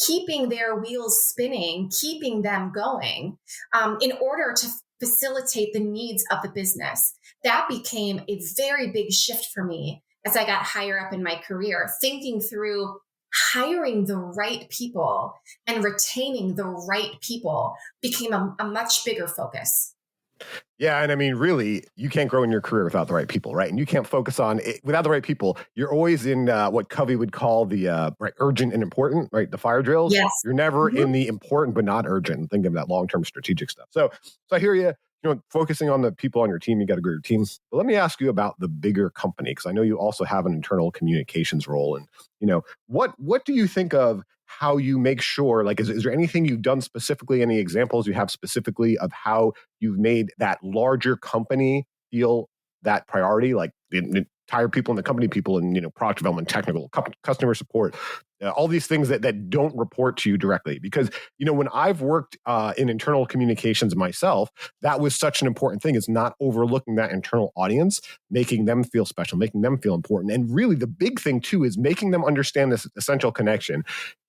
keeping their wheels spinning, keeping them going in order to facilitate the needs of the business. That became a very big shift for me as I got higher up in my career, thinking through hiring the right people and retaining the right people became a much bigger focus. Yeah. And I mean, really, you can't grow in your career without the right people, right? And you can't focus on it without the right people. You're always in what Covey would call the urgent and important, right? The fire drills. Yes. You're never in the important but not urgent. Think of that long-term strategic stuff. So I hear you. Focusing on the people on your team, you got to grow your team. But let me ask you about the bigger company, because I know you also have an internal communications role. And what do you think of how you make sure, like, is there anything you've done specifically, any examples you have specifically of how you've made that larger company feel that priority, like the entire people in the company, people in product development, technical, customer support, all these things that don't report to you directly? Because when I've worked in internal communications myself, that was such an important thing, is not overlooking that internal audience, making them feel special, making them feel important. And really the big thing too is making them understand this essential connection.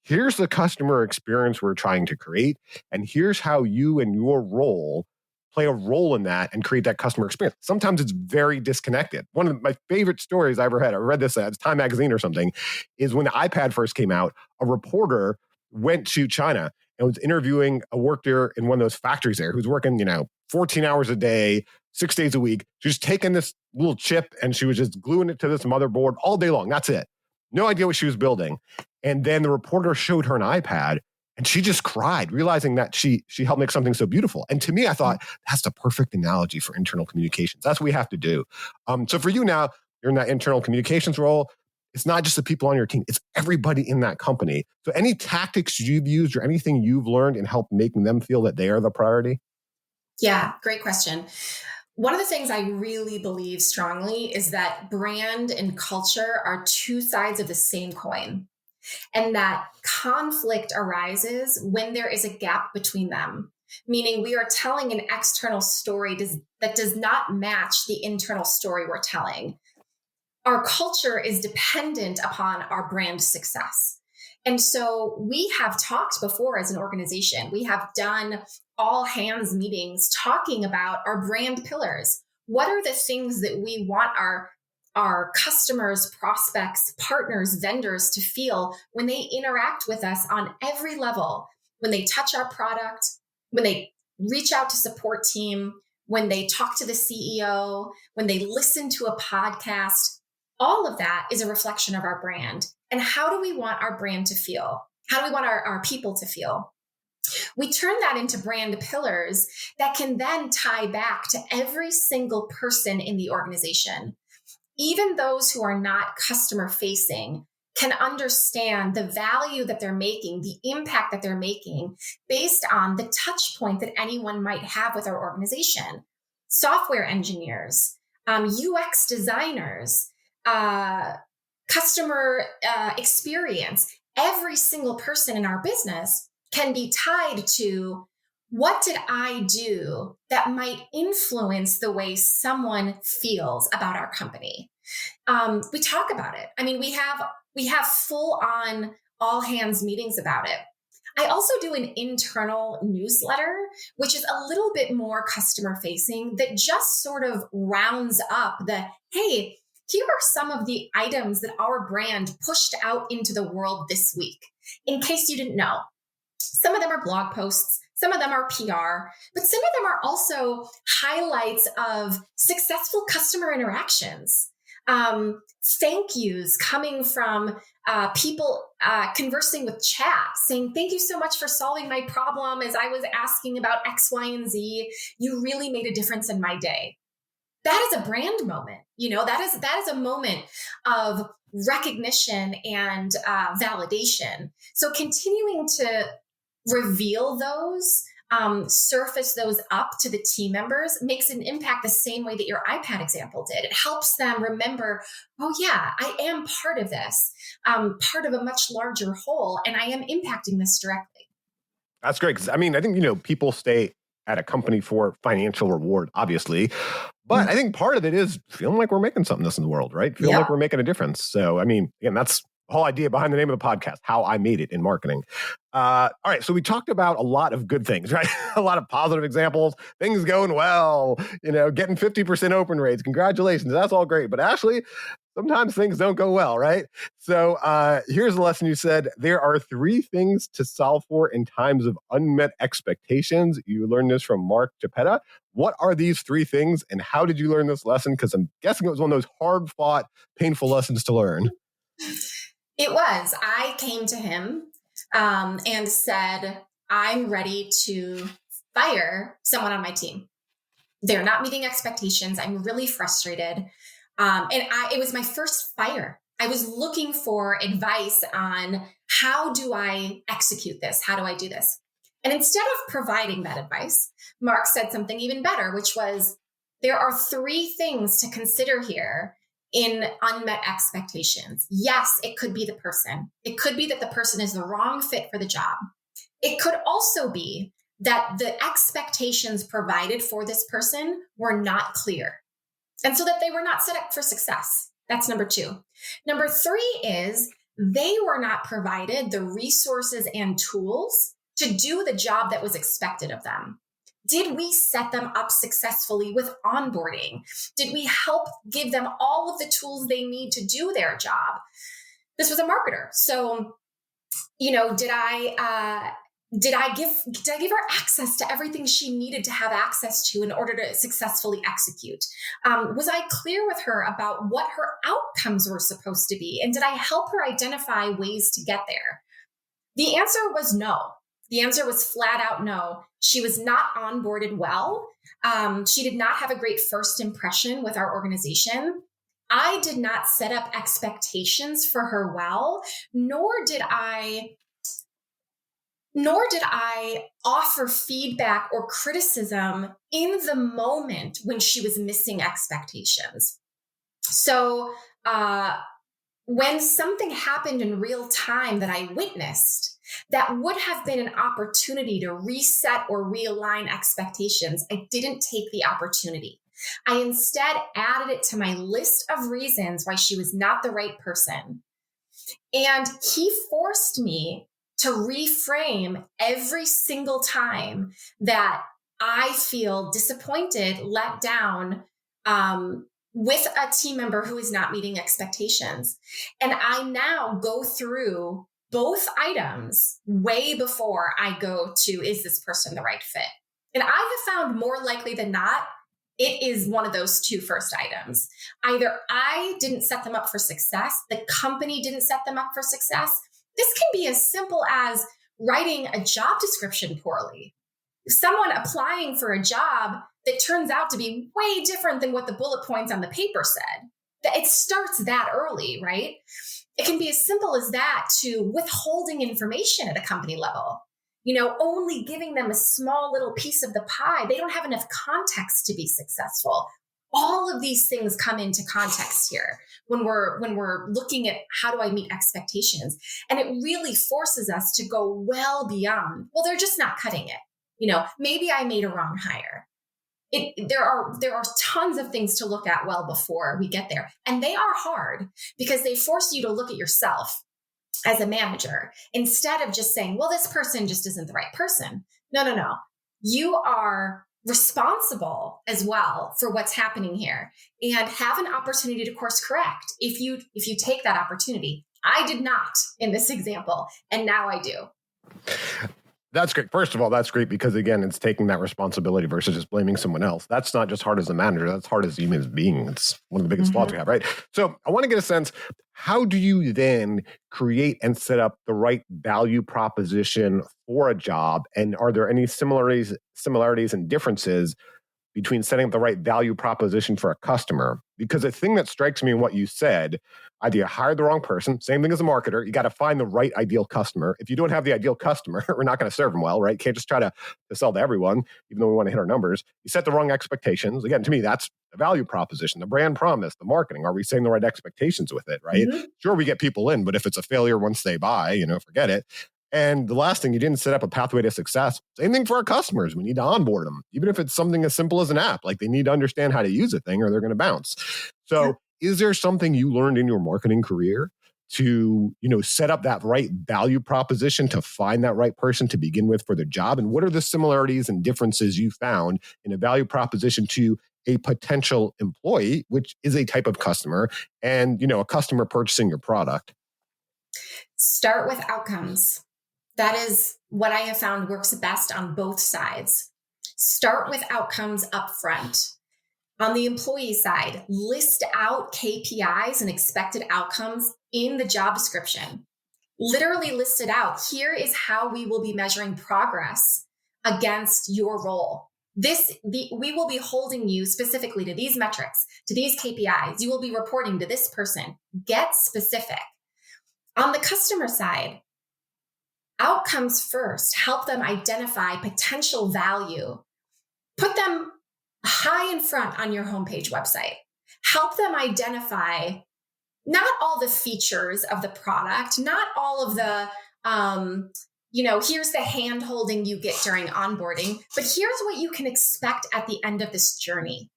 Here's the customer experience we're trying to create, and here's how you and your role play a role in that and create that customer experience. Sometimes it's very disconnected. One of my favorite stories I ever had, I read this at Time Magazine or something, is when the iPad first came out, a reporter went to China and was interviewing a worker in one of those factories there who's working, 14 hours a day, 6 days a week. She was taking this little chip and she was just gluing it to this motherboard all day long. That's it. No idea what she was building. And then the reporter showed her an iPad and she just cried, realizing that she helped make something so beautiful. And to me, I thought, that's the perfect analogy for internal communications. That's what we have to do. So for you now, you're in that internal communications role. It's not just the people on your team, it's everybody in that company. So any tactics you've used or anything you've learned in help making them feel that they are the priority? Yeah, great question. One of the things I really believe strongly is that brand and culture are two sides of the same coin, and that conflict arises when there is a gap between them, meaning we are telling an external story that does not match the internal story we're telling. Our culture is dependent upon our brand success. And so we have talked before as an organization. We have done all hands meetings talking about our brand pillars. What are the things that we want our customers, prospects, partners, vendors to feel when they interact with us on every level, when they touch our product, when they reach out to support team, when they talk to the CEO, when they listen to a podcast, all of that is a reflection of our brand. And how do we want our brand to feel? How do we want our people to feel? We turn that into brand pillars that can then tie back to every single person in the organization. Even those who are not customer facing can understand the value that they're making, the impact that they're making based on the touch point that anyone might have with our organization. Software engineers, UX designers, customer experience, every single person in our business can be tied to what did I do that might influence the way someone feels about our company. We talk about it. I mean, we have full on all hands meetings about it. I also do an internal newsletter, which is a little bit more customer facing, that just sort of rounds up the, hey, here are some of the items that our brand pushed out into the world this week, in case you didn't know. Some of them are blog posts, some of them are PR, but some of them are also highlights of successful customer interactions. Thank yous coming from people conversing with chat, saying, thank you so much for solving my problem as I was asking about X, Y, and Z. You really made a difference in my day. That is a brand moment. That is a moment of recognition and validation. So continuing to reveal those, surface those up to the team members makes an impact the same way that your iPad example did. It helps them remember, oh yeah, I am part of this, part of a much larger whole, and I am impacting this directly. That's great. Because I think, people stay at a company for financial reward, obviously. But I think part of it is feeling like we're making something in the world, right? Feeling like we're making a difference. So, again, that's the whole idea behind the name of the podcast, How I Made It in Marketing. All right. So we talked about a lot of good things, right? A lot of positive examples, things going well, getting 50% open rates. Congratulations. That's all great. But Ashley, sometimes things don't go well, right? So here's a lesson you said. There are 3 things to solve for in times of unmet expectations. You learned this from Mark Geppetta. What are these 3 things, and how did you learn this lesson? Because I'm guessing it was one of those hard-fought, painful lessons to learn. It was. I came to him and said, I'm ready to fire someone on my team. They're not meeting expectations. I'm really frustrated. It was my first fire. I was looking for advice on how do I execute this? How do I do this? And instead of providing that advice, Mark said something even better, which was, there are 3 things to consider here in unmet expectations. Yes, it could be the person. It could be that the person is the wrong fit for the job. It could also be that the expectations provided for this person were not clear, and so that they were not set up for success. That's number 2. Number 3 is they were not provided the resources and tools to do the job that was expected of them. Did we set them up successfully with onboarding? Did we help give them all of the tools they need to do their job? This was a marketer. So, did I give her access to everything she needed to have access to in order to successfully execute? Was I clear with her about what her outcomes were supposed to be? And did I help her identify ways to get there? The answer was no. The answer was flat out no. She was not onboarded well. She did not have a great first impression with our organization. I did not set up expectations for her well, nor did I offer feedback or criticism in the moment when she was missing expectations. So when something happened in real time that I witnessed, that would have been an opportunity to reset or realign expectations, I didn't take the opportunity. I instead added it to my list of reasons why she was not the right person. And he forced me to reframe every single time that I feel disappointed, let down with a team member who is not meeting expectations. And I now go through both items way before I go to, is this person the right fit? And I have found more likely than not, it is one of those two first items. Either I didn't set them up for success, the company didn't set them up for success. This can be as simple as writing a job description poorly. Someone applying for a job that turns out to be way different than what the bullet points on the paper said. It starts that early, right? It can be as simple as that to withholding information at a company level. Only giving them a small little piece of the pie. They don't have enough context to be successful. All of these things come into context here when we're looking at how do I meet expectations. And it really forces us to go well beyond, well, they're just not cutting it. Maybe I made a wrong hire. There are tons of things to look at well before we get there. And they are hard because they force you to look at yourself as a manager, instead of just saying, well, this person just isn't the right person. No. You are responsible as well for what's happening here and have an opportunity to course correct if you take that opportunity. I did not in this example, and now I do. That's great. First of all, that's great because, again, it's taking that responsibility versus just blaming someone else. That's not just hard as a manager. That's hard as a human being. It's one of the biggest flaws we have, right? So I want to get a sense, how do you then create and set up the right value proposition for a job? And are there any similarities and differences between setting up the right value proposition for a customer? Because the thing that strikes me in what you said, either you hired the wrong person, same thing as a marketer, you got to find the right ideal customer. If you don't have the ideal customer, we're not going to serve them well, right? Can't just try to sell to everyone, even though we want to hit our numbers. You set the wrong expectations. Again, to me, that's the value proposition, the brand promise, the marketing. Are we setting the right expectations with it, right? Sure, we get people in, but if it's a failure once they buy, forget it. And the last thing, you didn't set up a pathway to success. Same thing for our customers. We need to onboard them, even if it's something as simple as an app. Like, they need to understand how to use a thing or they're going to bounce. So is there something you learned in your marketing career to, set up that right value proposition to find that right person to begin with for the job? And what are the similarities and differences you found in a value proposition to a potential employee, which is a type of customer, and, a customer purchasing your product? Start with outcomes. That is what I have found works best on both sides. Start with outcomes up front. On the employee side, list out KPIs and expected outcomes in the job description. Literally list it out. Here is how we will be measuring progress against your role. We will be holding you specifically to these metrics, to these KPIs. You will be reporting to this person. Get specific. On the customer side, outcomes first. Help them identify potential value. Put them high in front on your homepage website. Help them identify not all the features of the product, not all of the, here's the hand holding you get during onboarding, but here's what you can expect at the end of this journey.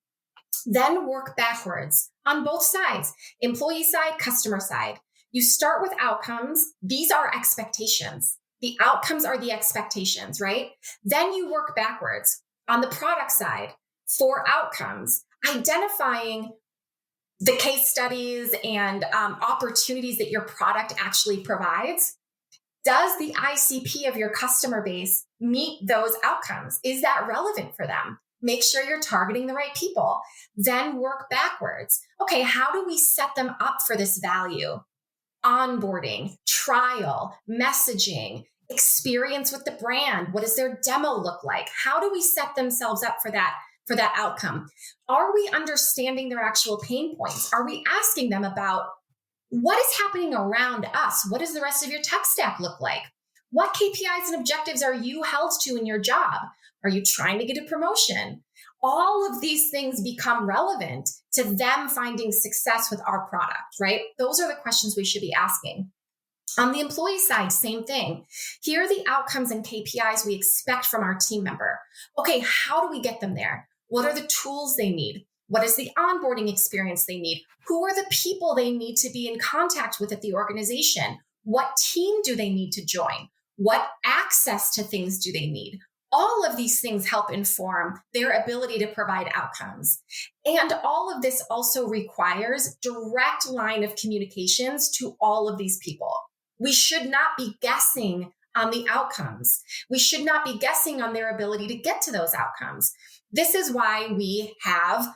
Then work backwards on both sides, employee side, customer side. You start with outcomes. These are expectations. The outcomes are the expectations, right? Then you work backwards on the product side for outcomes, identifying the case studies and opportunities that your product actually provides. Does the ICP of your customer base meet those outcomes? Is that relevant for them? Make sure you're targeting the right people. Then work backwards. Okay, how do we set them up for this value? Onboarding, trial, messaging, experience with the brand. What does their demo look like? How do we set themselves up for that outcome? Are we understanding their actual pain points? Are we asking them about what is happening around us? What does the rest of your tech stack look like? What KPIs and objectives are you held to in your job? Are you trying to get a promotion? All of these things become relevant to them finding success with our product, right? Those are the questions we should be asking. On the employee side, same thing. Here are the outcomes and KPIs we expect from our team member. Okay, how do we get them there? What are the tools they need? What is the onboarding experience they need? Who are the people they need to be in contact with at the organization? What team do they need to join? What access to things do they need? All of these things help inform their ability to provide outcomes. And all of this also requires direct line of communications to all of these people. We should not be guessing on the outcomes. We should not be guessing on their ability to get to those outcomes. This is why we have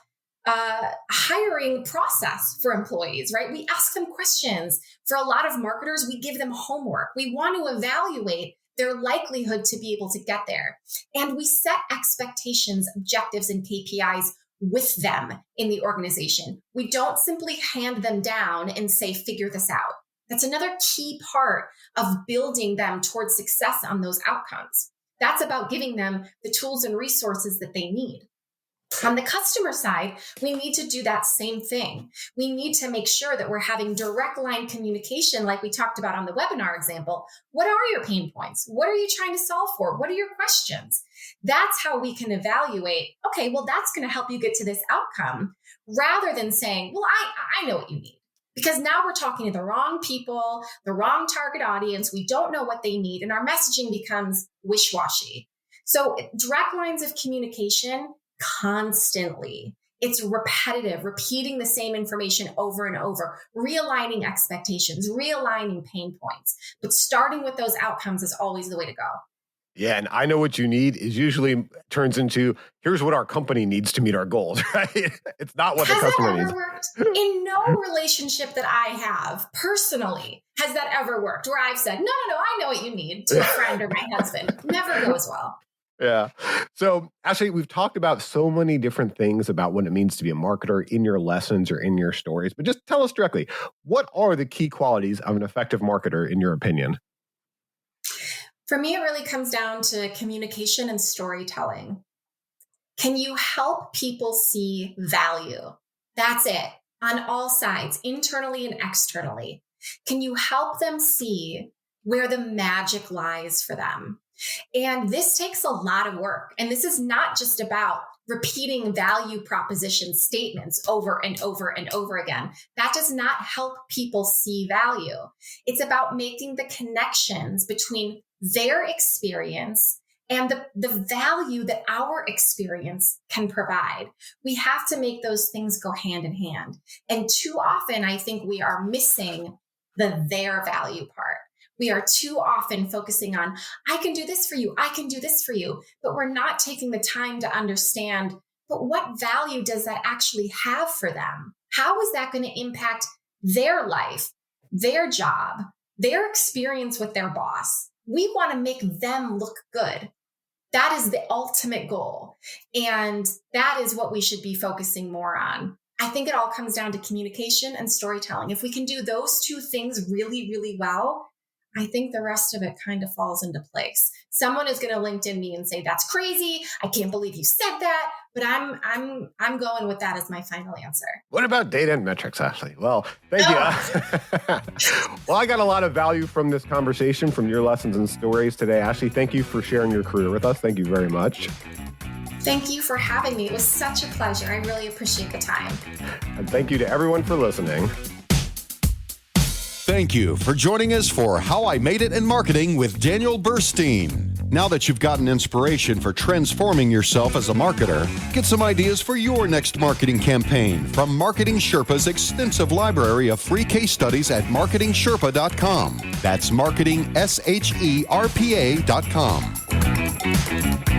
a hiring process for employees, right? We ask them questions. For a lot of marketers, we give them homework. We want to evaluate their likelihood to be able to get there. And we set expectations, objectives, and KPIs with them in the organization. We don't simply hand them down and say, figure this out. That's another key part of building them towards success on those outcomes. That's about giving them the tools and resources that they need. On the customer side, we need to do that same thing. We need to make sure that we're having direct line communication, like we talked about on the webinar example. What are your pain points? What are you trying to solve for? What are your questions? That's how we can evaluate, okay, well, that's going to help you get to this outcome, rather than saying, well, I know what you need. Because now we're talking to the wrong people, the wrong target audience. We don't know what they need, and our messaging becomes wish-washy. So direct lines of communication constantly. It's repetitive, repeating the same information over and over, realigning expectations, realigning pain points. But starting with those outcomes is always the way to go. Yeah, and I know what you need is usually turns into, here's what our company needs to meet our goals, right? It's not what the customer needs. Worked? In no relationship that I have personally has that ever worked where I've said, no, I know what you need to a friend or my husband. Never goes well. Yeah. So actually, we've talked about so many different things about what it means to be a marketer in your lessons or in your stories, but just tell us directly, what are the key qualities of an effective marketer in your opinion? For me, it really comes down to communication and storytelling. Can you help people see value? That's it. On all sides, internally and externally. Can you help them see where the magic lies for them? And this takes a lot of work. And this is not just about repeating value proposition statements over and over and over again. That does not help people see value. It's about making the connections between their experience and the value that our experience can provide. We have to make those things go hand in hand. And too often, I think we are missing their value part. We are too often focusing on, I can do this for you, I can do this for you, but we're not taking the time to understand, but what value does that actually have for them? How is that going to impact their life, their job, their experience with their boss? We want to make them look good. That is the ultimate goal. And that is what we should be focusing more on. I think it all comes down to communication and storytelling. If we can do those two things really, really well, I think the rest of it kind of falls into place. Someone is going to LinkedIn me and say, that's crazy. I can't believe you said that. But I'm going with that as my final answer. What about data and metrics, Ashley? Well, thank you. Well, I got a lot of value from this conversation, from your lessons and stories today. Ashley, thank you for sharing your career with us. Thank you very much. Thank you for having me. It was such a pleasure. I really appreciate the time. And thank you to everyone for listening. Thank you for joining us for How I Made It in Marketing with Daniel Burstein. Now that you've gotten inspiration for transforming yourself as a marketer, get some ideas for your next marketing campaign from Marketing Sherpa's extensive library of free case studies at marketingsherpa.com. That's marketingsherpa.com.